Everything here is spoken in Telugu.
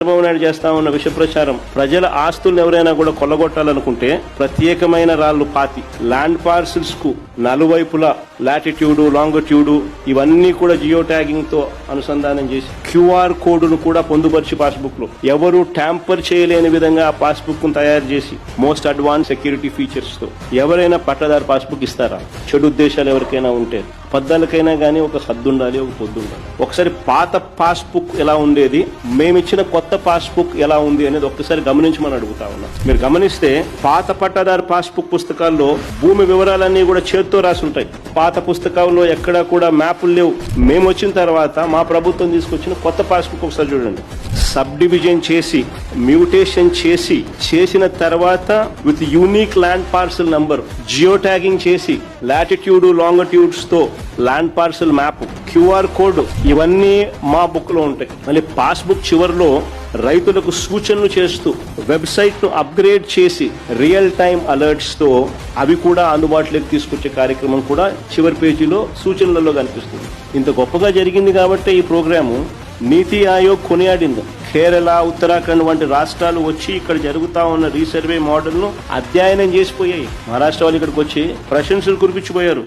చంద్రబాబు నాయుడు చేస్తా ఉన్న విష ప్రచారం, ప్రజల ఆస్తులను ఎవరైనా కూడా కొల్లగొట్టాలనుకుంటే ప్రత్యేకమైన రాళ్లు పాతి ల్యాండ్ పార్సిల్స్ కు నలువైపులా లాటిట్యూడ్ లాంగిట్యూడ్ ఇవన్నీ కూడా జియో ట్యాగింగ్ తో అనుసంధానం చేసి క్యూఆర్ కోడ్ను కూడా పొందుపరిచి పాస్బుక్ లో ఎవరు ట్యాంపర్ చేయలేని విధంగా ఆ పాస్బుక్ ను తయారు చేసి మోస్ట్ అడ్వాన్స్ సెక్యూరిటీ ఫీచర్స్ తో ఎవరైనా పట్టదారు పాస్బుక్ ఇస్తారా? చెడు ఉద్దేశాలు ఎవరికైనా ఉంటే పద్దాలకైనా గానీ ఒక హద్దు ఉండాలి, ఒక పొద్దు ఉండాలి. ఒకసారి పాత పాస్బుక్ ఎలా ఉండేది, మేమిచ్చిన కొత్త పాస్బుక్ ఎలా ఉంది అనేది ఒక్కసారి గమనించమని అడుగుతా ఉన్నా. మీరు గమనిస్తే పాత పట్టాదారు పాస్బుక్ పుస్తకాల్లో భూమి వివరాలన్నీ కూడా చేత్తో రాసి ఉంటాయి. పాత పుస్తకాల్లో ఎక్కడా కూడా మ్యాపులు లేవు. మేము వచ్చిన తర్వాత మా ప్రభుత్వం తీసుకొచ్చిన కొత్త పాస్బుక్ ఒకసారి చూడండి. సబ్ డివిజన్ చేసి మ్యూటేషన్ చేసిన తర్వాత with unique land parcel number geo tagging చేసి లాటిట్యూడ్ లాంగిట్యూడ్స్ తో land parcel map, QR code ఇవన్నీ మా బుక్ లో ఉంటాయి. మళ్ళీ పాస్బుక్ చివరిలో రైతులకు సూచనలు చేస్తూ వెబ్సైట్ ను అప్గ్రేడ్ చేసి రియల్ టైమ్ అలర్ట్స్ తో అవి కూడా అందుబాటులోకి తీసుకొచ్చే కార్యక్రమం కూడా చివరి పేజీలో సూచనలలో కనిపిస్తుంది. ఇంత గొప్పగా జరిగింది కాబట్టి ఈ ప్రోగ్రాము నీతి ఆయోగ్ కొనియాడింది. కేరళ, ఉత్తరాఖండ్ వంటి రాష్ట్రాలు వచ్చి ఇక్కడ జరుగుతా ఉన్న రీసర్వే మోడల్ ను అధ్యయనం చేసిపోయాయి. మహారాష్ట్ర వాళ్ళు ఇక్కడికి వచ్చి ప్రశంసలు కురిపించిపోయారు.